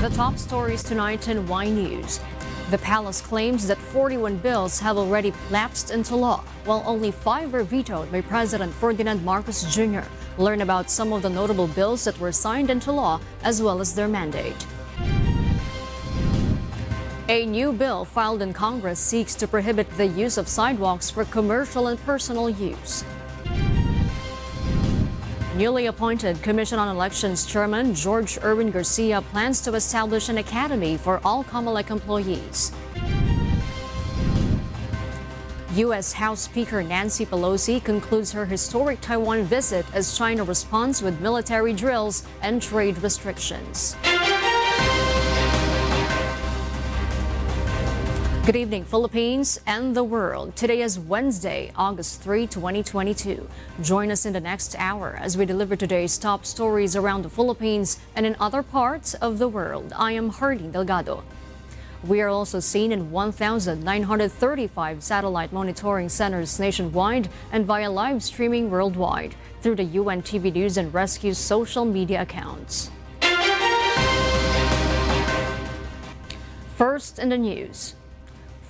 The top stories tonight in Y News. The palace claims that 41 bills have already lapsed into law, while only 5 were vetoed by President Ferdinand Marcos Jr. Learn about some of the notable bills that were signed into law, as well as their mandate. A new bill filed in Congress seeks to prohibit the use of sidewalks for commercial and personal use. Newly appointed Commission on Elections Chairman George Erwin Garcia plans to establish an academy for all COMELEC employees. U.S. House Speaker Nancy Pelosi concludes her historic Taiwan visit as China responds with military drills and trade restrictions. Good evening, Philippines and the world. Today is Wednesday, August 3, 2022. Join us in the next hour as we deliver today's top stories around the Philippines and in other parts of the world. I am Hardy Delgado. We are also seen in 1,935 satellite monitoring centers nationwide and via live streaming worldwide through the UNTV News and Rescue social media accounts. First in the news.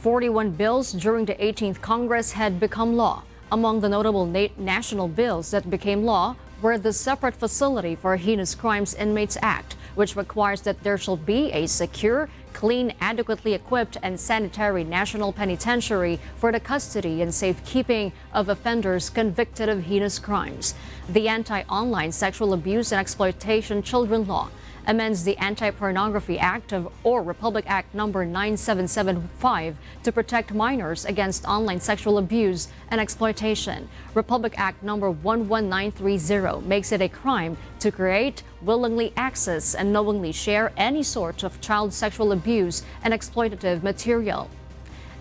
41 bills during the 18th Congress had become law. Among the notable national bills that became law were the Separate Facility for Heinous Crimes Inmates Act, which requires that there shall be a secure, clean, adequately equipped, and sanitary national penitentiary for the custody and safekeeping of offenders convicted of heinous crimes. The Anti-Online Sexual Abuse and Exploitation Children Law amends the Anti-Pornography Act or Republic Act No. 9775 to protect minors against online sexual abuse and exploitation. Republic Act No. 11930 makes it a crime to create, willingly access, and knowingly share any sort of child sexual abuse and exploitative material.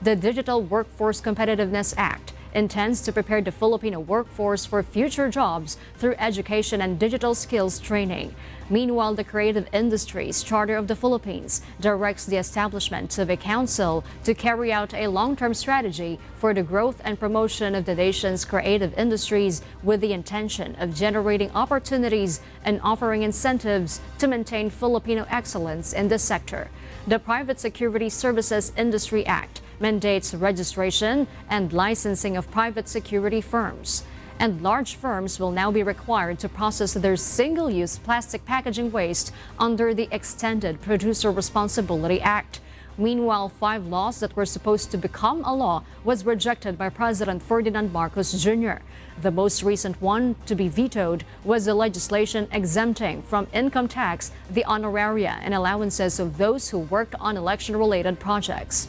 The Digital Workforce Competitiveness Act intends to prepare the Filipino workforce for future jobs through education and digital skills training. Meanwhile, the Creative Industries Charter of the Philippines directs the establishment of a council to carry out a long-term strategy for the growth and promotion of the nation's creative industries with the intention of generating opportunities and offering incentives to maintain Filipino excellence in this sector. The Private Security Services Industry Act mandates registration and licensing of private security firms. And large firms will now be required to process their single-use plastic packaging waste under the Extended Producer Responsibility Act. Meanwhile, 5 laws that were supposed to become a law was rejected by President Ferdinand Marcos Jr. The most recent one to be vetoed was the legislation exempting from income tax the honoraria and allowances of those who worked on election-related projects.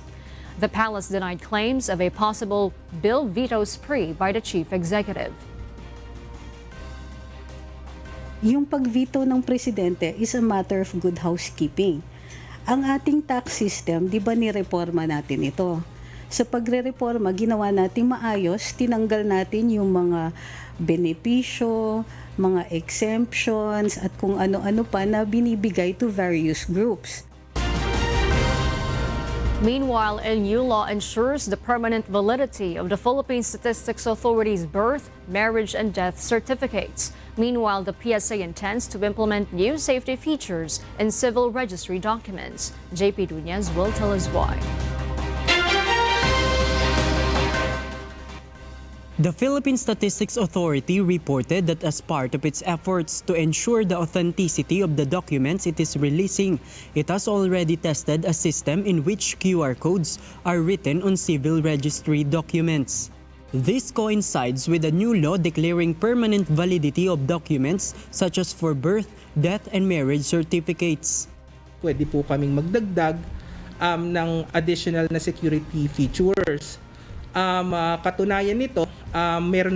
The palace denied claims of a possible bill veto spree by the chief executive. Yung pag-veto ng presidente is a matter of good housekeeping. Ang ating tax system, di ba nireforma natin ito? Sa pagre-reforma, ginawa natin maayos, tinanggal natin yung mga benepisyo, mga exemptions, at kung ano-ano pa na binibigay to various groups. Meanwhile, a new law ensures the permanent validity of the Philippine Statistics Authority's birth, marriage, and death certificates. Meanwhile, the PSA intends to implement new safety features in civil registry documents. JP Duñez will tell us why. The Philippine Statistics Authority reported that as part of its efforts to ensure the authenticity of the documents it is releasing, it has already tested a system in which QR codes are written on civil registry documents. This coincides with a new law declaring permanent validity of documents such as for birth, death, and marriage certificates. Pwede po kaming magdagdag ng additional na security features. Katunayan nito, nagkaroon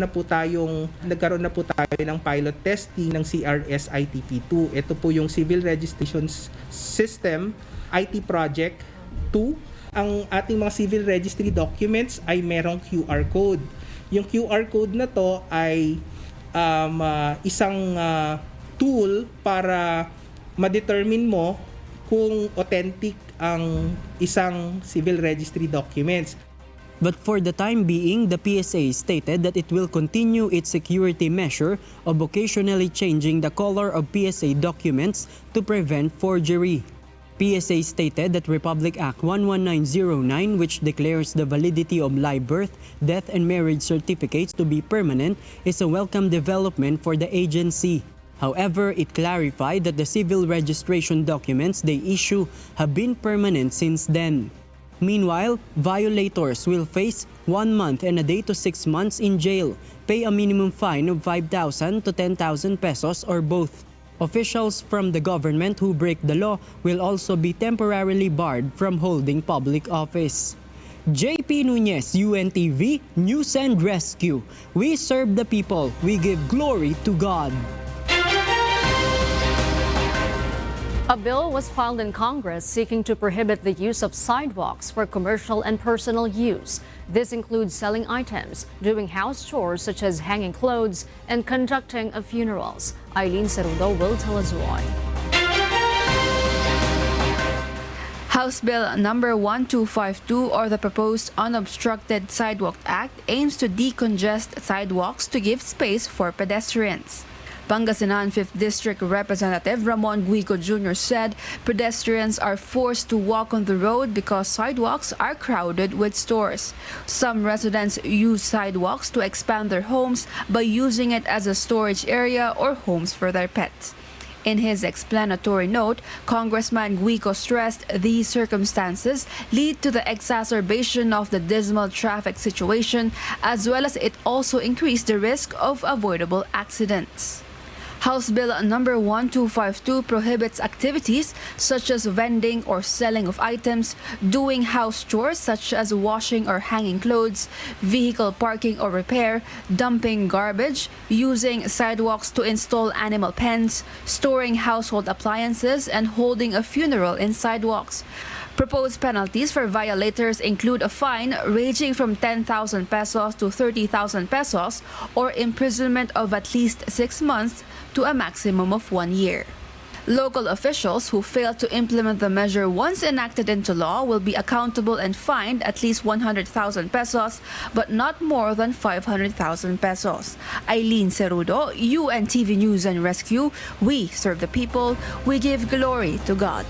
na po tayo ng pilot testing ng CRS-ITP2. Ito po yung Civil Registration System IT Project 2. Ang ating mga civil registry documents ay merong QR code. Yung QR code na to ay isang tool para ma-determine mo kung authentic ang isang civil registry documents. But for the time being, the PSA stated that it will continue its security measure of occasionally changing the color of PSA documents to prevent forgery. PSA stated that Republic Act 11909, which declares the validity of live birth, death, and marriage certificates to be permanent, is a welcome development for the agency. However, it clarified that the civil registration documents they issue have been permanent since then. Meanwhile, violators will face 1 month and a day to 6 months in jail, pay a minimum fine of 5,000 to 10,000 pesos or both. Officials from the government who break the law will also be temporarily barred from holding public office. JP Nunez, UNTV, News and Rescue. We serve the people. We give glory to God. A bill was filed in Congress seeking to prohibit the use of sidewalks for commercial and personal use. This includes selling items, doing house chores such as hanging clothes, and conducting of funerals. Eileen Cerudo will tell us why. House Bill number 1252, or the proposed Unobstructed Sidewalk Act, aims to decongest sidewalks to give space for pedestrians. Pangasinan 5th District Representative Ramon Guico Jr. said pedestrians are forced to walk on the road because sidewalks are crowded with stores. Some residents use sidewalks to expand their homes by using it as a storage area or homes for their pets. In his explanatory note, Congressman Guico stressed these circumstances lead to the exacerbation of the dismal traffic situation, as well as it also increased the risk of avoidable accidents. House Bill number 1252 prohibits activities such as vending or selling of items, doing house chores such as washing or hanging clothes, vehicle parking or repair, dumping garbage, using sidewalks to install animal pens, storing household appliances, and holding a funeral in sidewalks. Proposed penalties for violators include a fine ranging from 10,000 pesos to 30,000 pesos or imprisonment of at least 6 months to a maximum of 1 year. Local officials who fail to implement the measure once enacted into law will be accountable and fined at least 100,000 pesos, but not more than 500,000 pesos. Eileen Cerudo, UNTV News and Rescue. We serve the people. We give glory to God.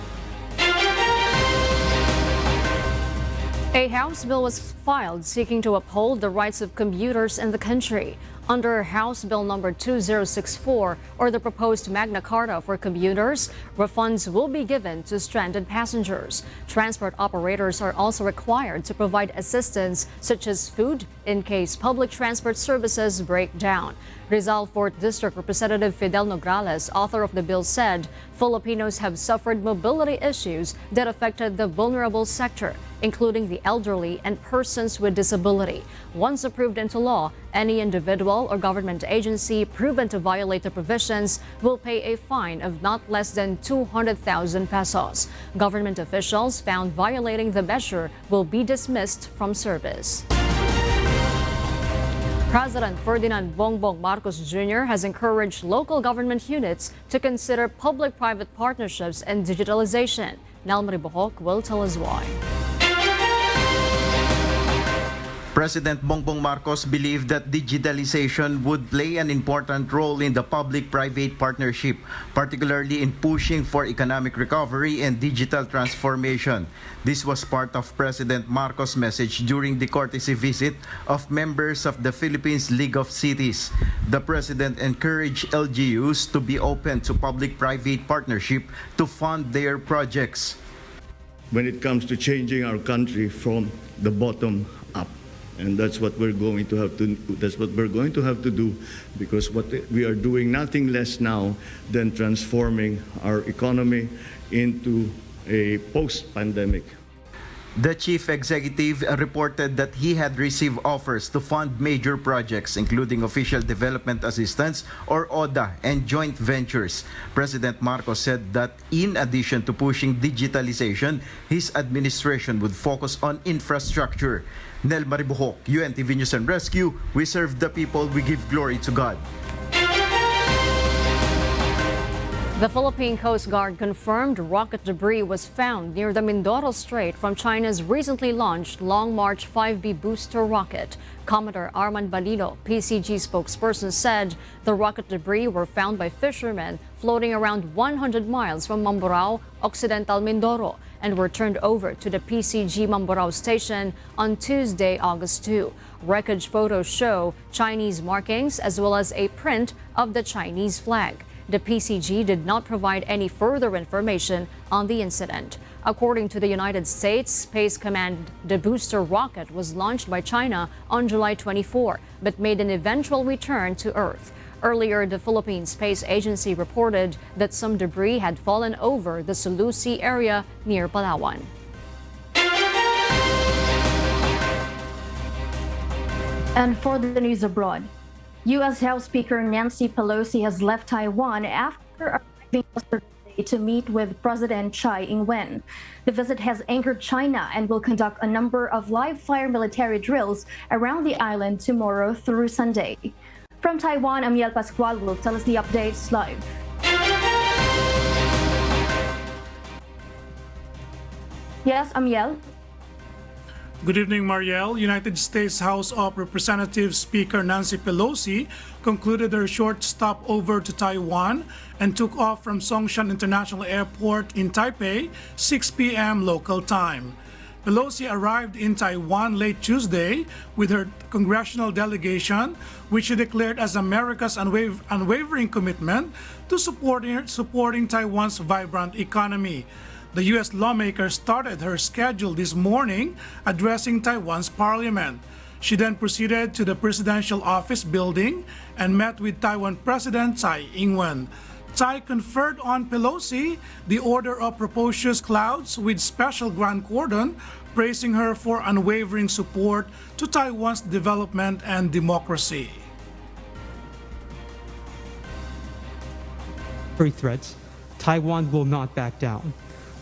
A House bill was filed seeking to uphold the rights of commuters in the country. Under House Bill number 2064, or the proposed MAGNA CARTA for commuters, refunds will be given to stranded passengers. Transport operators are also required to provide assistance such as food in case public transport services break down. Rizal 4th District Representative Fidel Nograles, author of the bill, said Filipinos have suffered mobility issues that affected the vulnerable sector, including the elderly and persons with disability. Once approved into law, any individual or government agency proven to violate the provisions will pay a fine of not less than 200,000 pesos. Government officials found violating the measure will be dismissed from service. President Ferdinand Bongbong Marcos Jr. has encouraged local government units to consider public-private partnerships and digitalization. Nel Maribohok will tell us why. President Bongbong Marcos believed that digitalization would play an important role in the public-private partnership, particularly in pushing for economic recovery and digital transformation. This was part of President Marcos' message during the courtesy visit of members of the Philippines League of Cities. The President encouraged LGUs to be open to public-private partnership to fund their projects. When it comes to changing our country from the bottom up, and that's what we're going to have to do, because what we are doing nothing less now than transforming our economy into a post-pandemic. The chief executive reported that he had received offers to fund major projects, including official development assistance or ODA and joint ventures. President Marcos said that in addition to pushing digitalization, his administration would focus on infrastructure. Nel Maribohok, UNTV News and Rescue. We serve the people, we give glory to God. The Philippine Coast Guard confirmed rocket debris was found near the Mindoro Strait from China's recently launched Long March 5B booster rocket. Commodore Arman Balino, PCG spokesperson, said the rocket debris were found by fishermen floating around 100 miles from Mamburao, Occidental Mindoro, and were turned over to the PCG Mamburao station on Tuesday, August 2. Wreckage photos show Chinese markings as well as a print of the Chinese flag. The PCG did not provide any further information on the incident. According to the United States Space Command, the booster rocket was launched by China on July 24, but made an eventual return to Earth. Earlier, the Philippine Space Agency reported that some debris had fallen over the Sulusi area near Palawan. And for the news abroad, U.S. House Speaker Nancy Pelosi has left Taiwan after arriving yesterday to meet with President Tsai Ing-wen. The visit has anchored China and will conduct a number of live-fire military drills around the island tomorrow through Sunday. From Taiwan, Amiel Pascual will tell us the updates live. Yes, Amiel? Good evening, Marielle. United States House of Representatives Speaker Nancy Pelosi concluded her short stopover to Taiwan and took off from Songshan International Airport in Taipei, 6 p.m. local time. Pelosi arrived in Taiwan late Tuesday with her congressional delegation, which she declared as America's unwavering commitment to supporting Taiwan's vibrant economy. The U.S. lawmaker started her schedule this morning addressing Taiwan's parliament. She then proceeded to the presidential office building and met with Taiwan President Tsai Ing-wen. Tsai conferred on Pelosi the Order of Propitious Clouds with special grand cordon, praising her for unwavering support to Taiwan's development and democracy. Threats, Taiwan will not back down.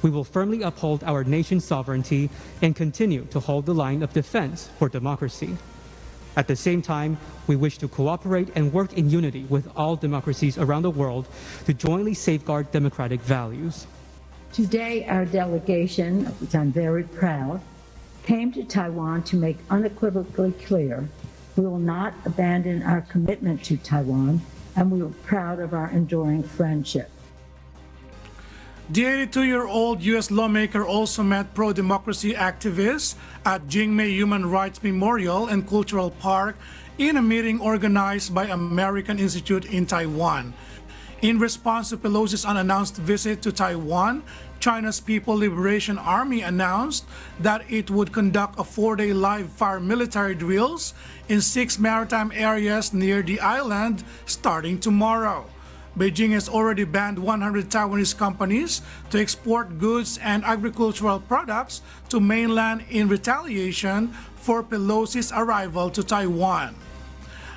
We will firmly uphold our nation's sovereignty and continue to hold the line of defense for democracy. At the same time, we wish to cooperate and work in unity with all democracies around the world to jointly safeguard democratic values. Today, our delegation, of which I'm very proud, came to Taiwan to make unequivocally clear we will not abandon our commitment to Taiwan, and we are proud of our enduring friendship. The 82-year-old U.S. lawmaker also met pro-democracy activists at Jingmei Human Rights Memorial and Cultural Park in a meeting organized by American Institute in Taiwan. In response to Pelosi's unannounced visit to Taiwan, China's People Liberation Army announced that it would conduct a 4-day live-fire military drills in 6 maritime areas near the island starting tomorrow. Beijing has already banned 100 Taiwanese companies to export goods and agricultural products to mainland in retaliation for Pelosi's arrival to Taiwan.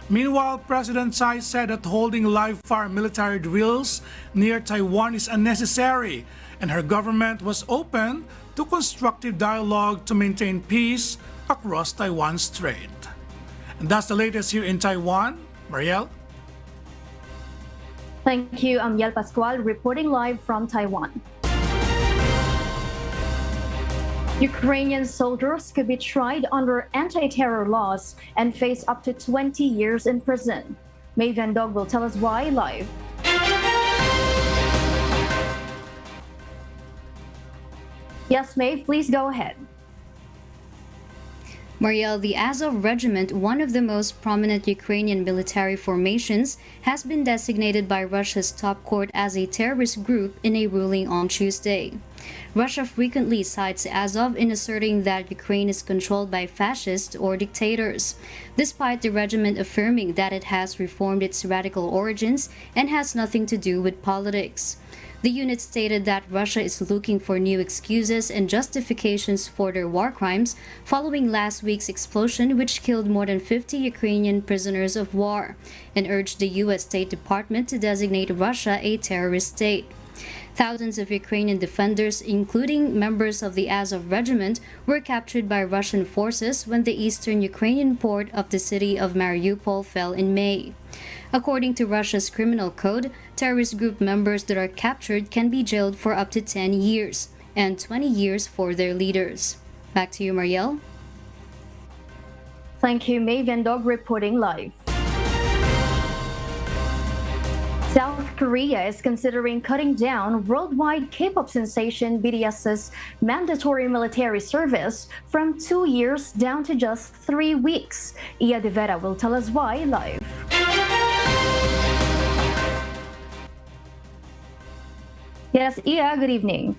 Meanwhile, President Tsai said that holding live-fire military drills near Taiwan is unnecessary, and her government was open to constructive dialogue to maintain peace across Taiwan Strait. And that's the latest here in Taiwan. Marielle? Thank you, Amiel Pascual, reporting live from Taiwan. Ukrainian soldiers could be tried under anti-terror laws and face up to 20 years in prison. May Van Dog will tell us why live. Yes, May, please go ahead. Marielle, the Azov Regiment, one of the most prominent Ukrainian military formations, has been designated by Russia's top court as a terrorist group in a ruling on Tuesday. Russia frequently cites Azov in asserting that Ukraine is controlled by fascists or dictators, despite the regiment affirming that it has reformed its radical origins and has nothing to do with politics. The unit stated that Russia is looking for new excuses and justifications for their war crimes following last week's explosion, which killed more than 50 Ukrainian prisoners of war, and urged the U.S. State Department to designate Russia a terrorist state. Thousands of Ukrainian defenders, including members of the Azov regiment, were captured by Russian forces when the eastern Ukrainian port of the city of Mariupol fell in May. According to Russia's criminal code, terrorist group members that are captured can be jailed for up to 10 years and 20 years for their leaders. Back to you, Marielle. Thank you, May Vendog, reporting live. South Korea is considering cutting down worldwide K-pop sensation BTS's mandatory military service from 2 years down to just 3 weeks. Ia De Vera will tell us why live. Yes, Ia, good evening.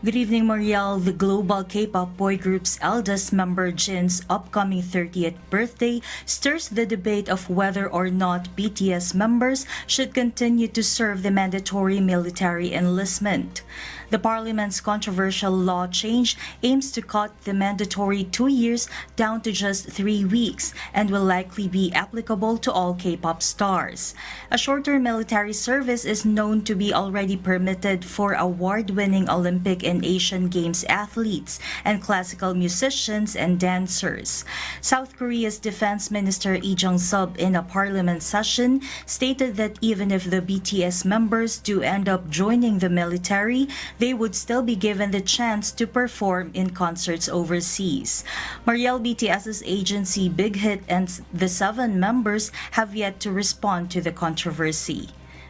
Good evening, Marielle. The global K-pop boy group's eldest member, Jin's upcoming 30th birthday stirs the debate of whether or not BTS members should continue to serve the mandatory military enlistment. The parliament's controversial law change aims to cut the mandatory 2 years down to just 3 weeks and will likely be applicable to all K-pop stars. A shorter military service is known to be already permitted for award-winning Olympic and Asian Games athletes and classical musicians and dancers. South Korea's Defense Minister Lee Jong-sub in a parliament session stated that even if the BTS members do end up joining the military, they would still be given the chance to perform in concerts overseas. Marielle, BTS's agency Big Hit and the 7 members have yet to respond to the controversy.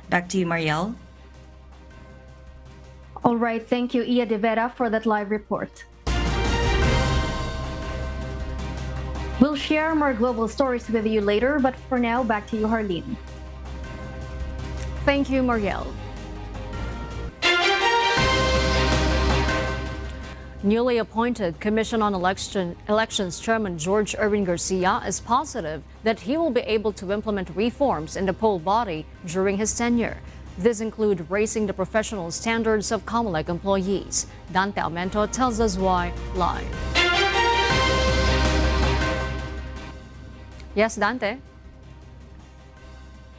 Back to you, Marielle. All right, thank you, Ia De Vera, for that live report. We'll share more global stories with you later, but for now, back to you, Harleen. Thank you, Marielle. Newly appointed Commission on Elections Chairman George Erwin Garcia is positive that he will be able to implement reforms in the poll body during his tenure. This includes raising the professional standards of COMELEC employees. Dante Almento tells us why live. Yes, Dante?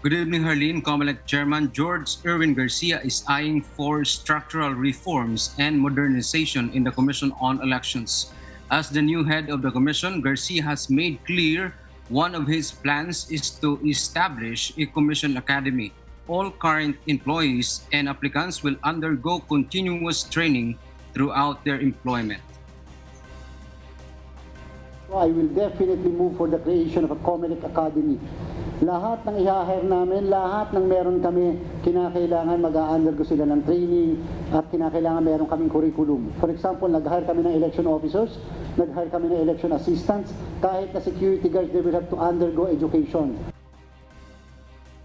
Good evening, Harleen. COMELEC Chairman George Erwin Garcia is eyeing for structural reforms and modernization in the Commission on Elections. As the new head of the Commission, Garcia has made clear one of his plans is to establish a Commission Academy. All current employees and applicants will undergo continuous training throughout their employment. I will definitely move for the creation of a COMELEC Academy. Lahat ng i-hire namin, lahat ng meron kami, kinakailangan mag-undergo sila ng training at kinakailangan meron kaming curriculum. For example, nag-hire kami ng election officers, nag-hire kami ng election assistants, kahit na security guards, they will have to undergo education.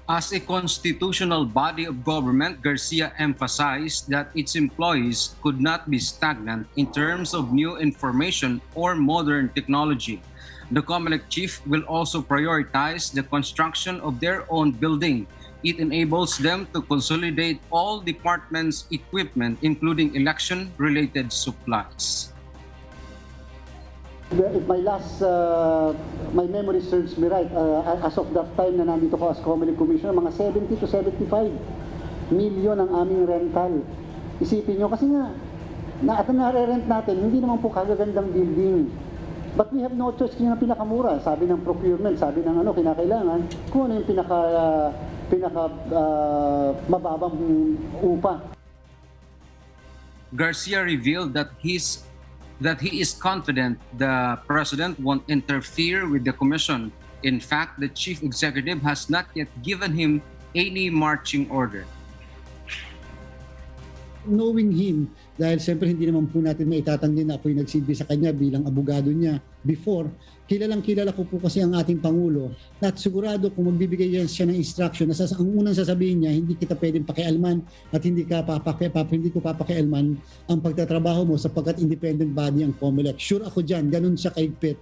As a constitutional body of government, Garcia emphasized that its employees could not be stagnant in terms of new information or modern technology. The COMELEC chief will also prioritize the construction of their own building. It enables them to consolidate all departments' equipment, including election-related supplies. If my memory serves me right, as of that time na nandito ko as COMELEC Commissioner, mga 70 to 75 million ang aming rental. Isipin nyo, kasi nga, at nare-rent natin, hindi naman po kagagandang building. But we have no choice, yun ang pinakamura. Sabi ng procurement, sabi ng kinakailangan, kung ano yung mababang upa. Garcia revealed that he is confident the president won't interfere with the commission. In fact, the chief executive has not yet given him any marching order. Knowing him, dahil siyempre hindi naman po natin maitatanggi na ako'y nagsilbi sa kanya bilang abogado niya before, kilala ko po kasi ang ating Pangulo at sigurado kung magbibigay siya ng instruction, ang unang sasabihin niya, hindi kita pwedeng pakialman at hindi ko papakialman ang pagtatrabaho mo sapagkat independent body ang COMELEC. Sure ako dyan, ganun siya kaigpit.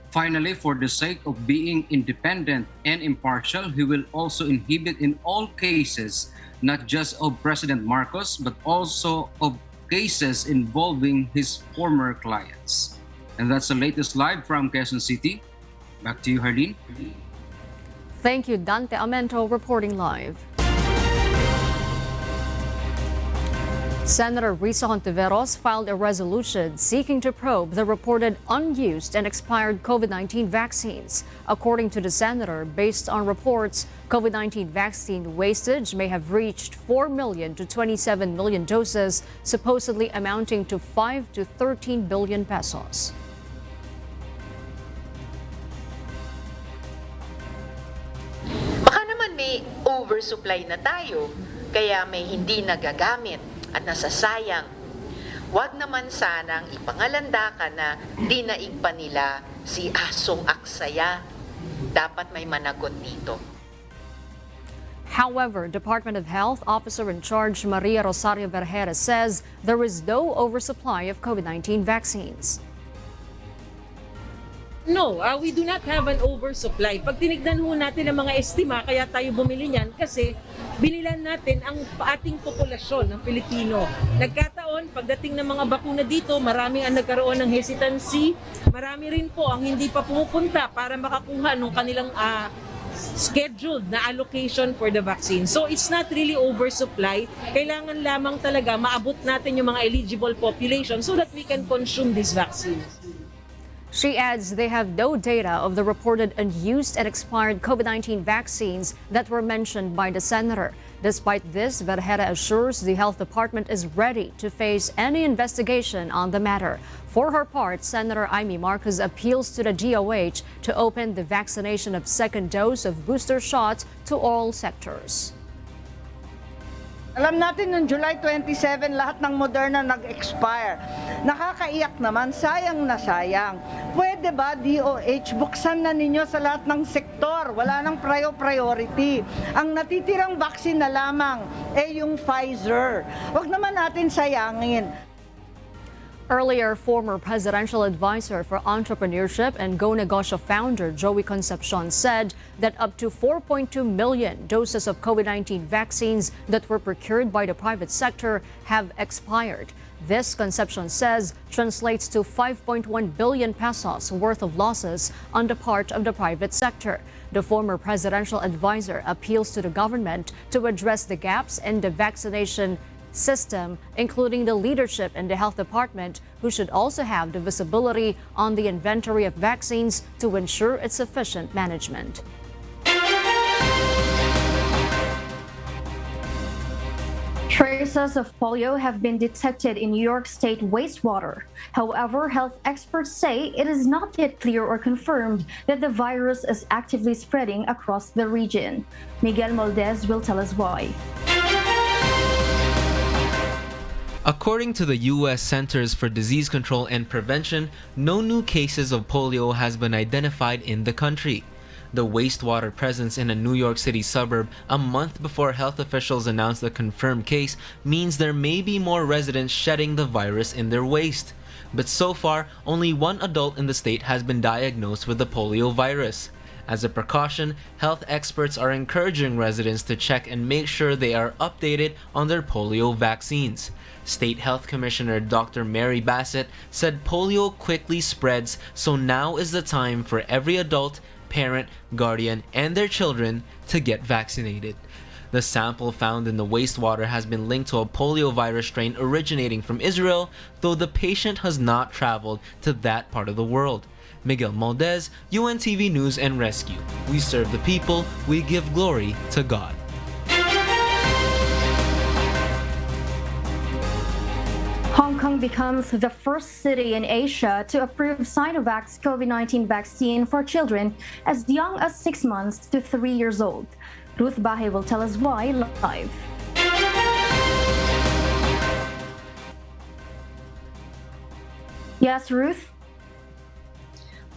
Finally, for the sake of being independent and impartial, he will also inhibit in all cases, not just of President Marcos, but also of cases involving his former clients. And that's the latest live from Quezon City. Back to you, Harleen. Thank you, Dante Almento, reporting live. Senator Risa Hontiveros filed a resolution seeking to probe the reported unused and expired COVID-19 vaccines. According to the senator, based on reports, COVID-19 vaccine wastage may have reached 4 million to 27 million doses, supposedly amounting to 5 to 13 billion pesos. Baka naman may oversupply na tayo, kaya may hindi nagagamit at nasasayang. Huwag naman sanang ipangalandakan na dinaig pa nila si Asong Aksaya. Dapat may managot dito. However, Department of Health Officer in Charge Maria Rosario Vergara says there is no oversupply of COVID-19 vaccines. No, we do not have an oversupply. Pag tinignan ho natin ang mga estima, kaya tayo bumili niyan kasi binilan natin ang ating populasyon ng Pilipino. Nagkataon, pagdating ng mga bakuna dito, marami ang nagkaroon ng hesitancy. Marami rin po ang hindi pa pumupunta para makakuha ng kanilang scheduled na allocation for the vaccine. So it's not really oversupply. Kailangan lamang talaga maabot natin yung mga eligible population so that we can consume these vaccines. She adds they have no data of the reported unused and expired COVID-19 vaccines that were mentioned by the senator. Despite this, Vergara assures the health department is ready to face any investigation on the matter. For her part, Senator Amy Marcos appeals to the DOH to open the vaccination of second dose of booster shots to all sectors. Alam natin noong July 27, lahat ng Moderna nag-expire. Nakakaiyak naman, sayang na sayang. Pwede ba, DOH, buksan na ninyo sa lahat ng sektor? Wala nang priority. Ang natitirang vaccine na lamang ay yung Pfizer. Huwag naman natin sayangin. Earlier, former presidential advisor for entrepreneurship and Go Negosyo founder Joey Concepcion said that up to 4.2 million doses of COVID-19 vaccines that were procured by the private sector have expired. This, Concepcion says, translates to 5.1 billion pesos worth of losses on the part of the private sector. The former presidential advisor appeals to the government to address the gaps in the vaccination system, including the leadership in the health department, who should also have the visibility on the inventory of vaccines to ensure its sufficient management. Traces of polio have been detected in New York State wastewater. However, health experts say it is not yet clear or confirmed that the virus is actively spreading across the region. Miguel Moldez will tell us why. According to the U.S. Centers for Disease Control and Prevention, no new cases of polio has been identified in the country. The wastewater presence in a New York City suburb a month before health officials announced the confirmed case means there may be more residents shedding the virus in their waste. But so far, only one adult in the state has been diagnosed with the polio virus. As a precaution, health experts are encouraging residents to check and make sure they are updated on their polio vaccines. State Health Commissioner Dr. Mary Bassett said polio quickly spreads, so now is the time for every adult, parent, guardian, and their children to get vaccinated. The sample found in the wastewater has been linked to a polio virus strain originating from Israel, though the patient has not traveled to that part of the world. Miguel Moldez, UNTV News and Rescue. We serve the people, we give glory to God. Hong Kong becomes the first city in Asia to approve Sinovac's COVID-19 vaccine for children as young as 6 months to 3 years old. Ruth Bahe will tell us why live. Yes, Ruth?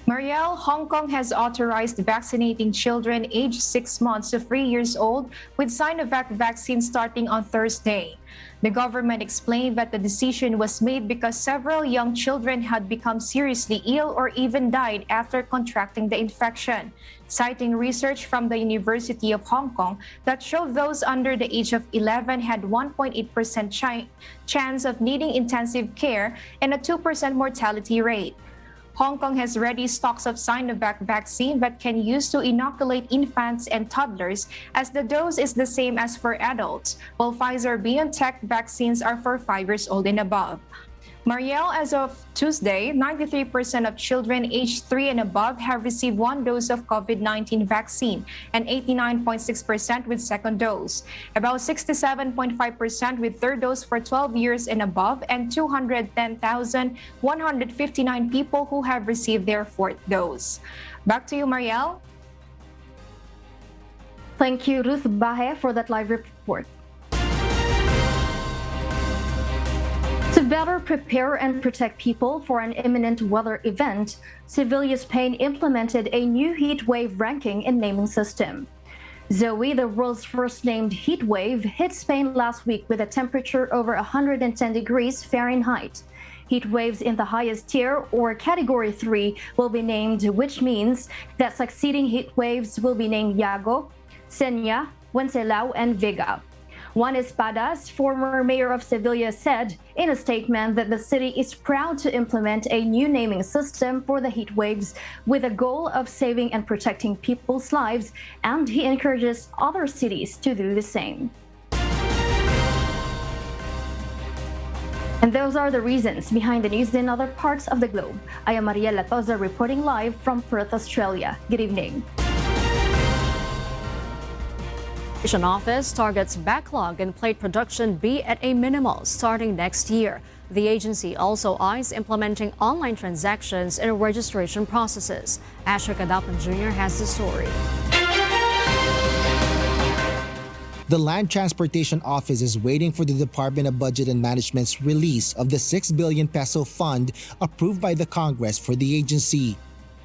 Marielle, Hong Kong has authorized vaccinating children aged 6 months to 3 years old with Sinovac vaccine starting on Thursday. The government explained that the decision was made because several young children had become seriously ill or even died after contracting the infection, citing research from the University of Hong Kong that showed those under the age of 11 had 1.8% chance of needing intensive care and a 2% mortality rate. Hong Kong has ready stocks of Sinovac vaccine that can use to inoculate infants and toddlers, as the dose is the same as for adults, while Pfizer-BioNTech vaccines are for 5 years old and above. Mariel, as of Tuesday, 93% of children aged 3 and above have received 1 dose of COVID-19 vaccine and 89.6% with second dose. About 67.5% with third dose for 12 years and above, and 210,159 people who have received their 4th dose. Back to you, Mariel. Thank you, Ruth Bahe, for that live report. To better prepare and protect people for an imminent weather event, Sevilla, Spain implemented a new heat wave ranking and naming system. Zoe, the world's first named heat wave, hit Spain last week with a temperature over 110 degrees Fahrenheit. Heat waves in the highest tier, or Category 3, will be named, which means that succeeding heat waves will be named Yago, Senya, Wenceslao, and Vega. Juan Espadas, former mayor of Sevilla, said in a statement that the city is proud to implement a new naming system for the heat waves with a goal of saving and protecting people's lives, and he encourages other cities to do the same. And those are the reasons behind the news in other parts of the globe. I am Mariela Toza reporting live from Perth, Australia. Good evening. Office targets backlog in plate production be at a minimal starting next year. The agency also eyes implementing online transactions and registration processes. Asher Kadapan Jr. has the story. The Land Transportation Office is waiting for the Department of Budget and Management's release of the 6 billion peso fund approved by the Congress for the agency.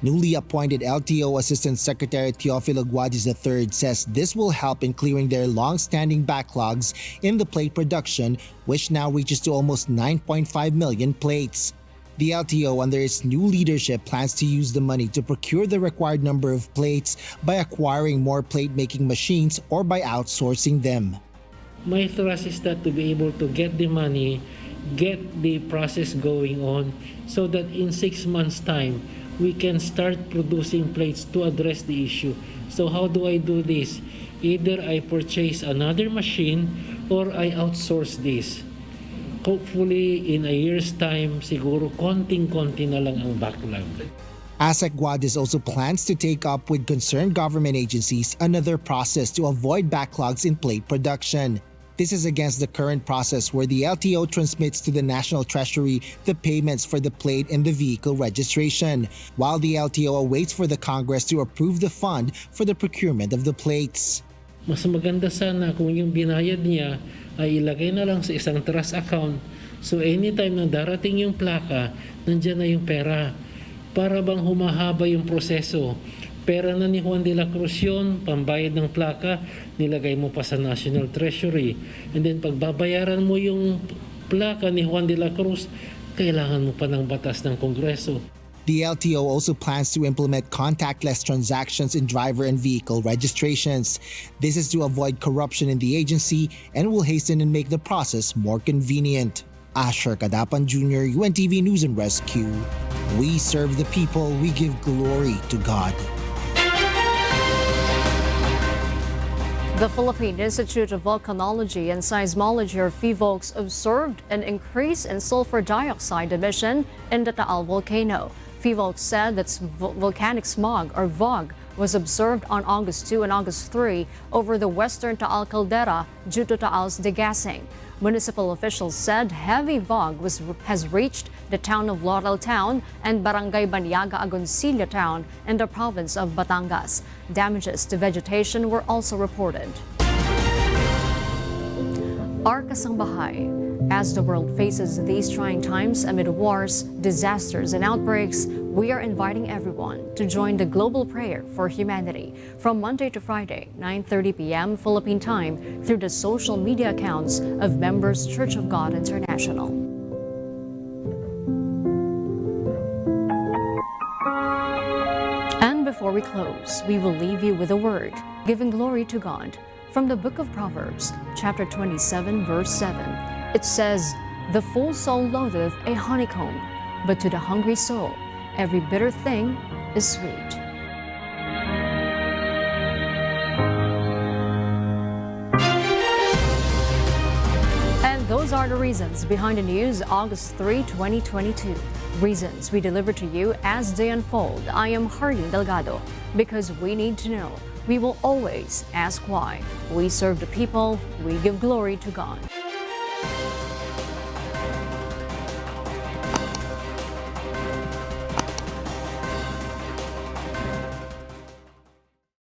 Newly appointed LTO Assistant Secretary Teofilo Guadis III says this will help in clearing their long-standing backlogs in the plate production, which now reaches to almost 9.5 million plates. The LTO, under its new leadership, plans to use the money to procure the required number of plates by acquiring more plate-making machines or by outsourcing them. My thrust is that to be able to get the money, get the process going on, so that in 6 months' time, we can start producing plates to address the issue. So how do I do this? Either I purchase another machine or I outsource this. Hopefully, in a year's time, siguro konting-konti na lang ang backlog. ASEC Guadis also plans to take up with concerned government agencies another process to avoid backlogs in plate production. This is against the current process where the LTO transmits to the National Treasury the payments for the plate and the vehicle registration, while the LTO awaits for the Congress to approve the fund for the procurement of the plates. Mas maganda sana kung yung binayad niya ay ilagay na lang sa isang trust account, so anytime na darating yung plaka, nandiyan na yung pera. Para bang humahaba yung proseso. Pera na ni Juan de la Cruz yun, pambayad ng plaka, nilagay mo pa sa National Treasury. And then pagbabayaran mo yung plaka ni Juan de la Cruz, kailangan mo pa ng batas ng Kongreso. The LTO also plans to implement contactless transactions in driver and vehicle registrations. This is to avoid corruption in the agency and will hasten and make the process more convenient. Asher Kadapan Jr., UNTV News and Rescue. We serve the people, we give glory to God. The Philippine Institute of Volcanology and Seismology, or PHIVOLCS, observed an increase in sulfur dioxide emission in the Taal volcano. PHIVOLCS said that volcanic smog, or VOG, was observed on August 2 and August 3 over the western Taal caldera due to Taal's degassing. Municipal officials said heavy VOG has reached the town of Laurel Town and Barangay Banyaga Agoncillo Town in the province of Batangas. Damages to vegetation were also reported. Arkasang Bahay. As the world faces these trying times amid wars, disasters, and outbreaks, we are inviting everyone to join the global prayer for humanity from Monday to Friday, 9:30 p.m. Philippine time, through the social media accounts of Members Church of God International. And before we close, we will leave you with a word, giving glory to God. From the book of Proverbs, chapter 27, verse 7. It says, "The full soul loatheth a honeycomb, but to the hungry soul every bitter thing is sweet. And those are the reasons behind the news August 3, 2022. Reasons we deliver to you as they unfold. I am Harleen Delgado. Because we need to know, we will always ask why. We serve the people, we give glory to God.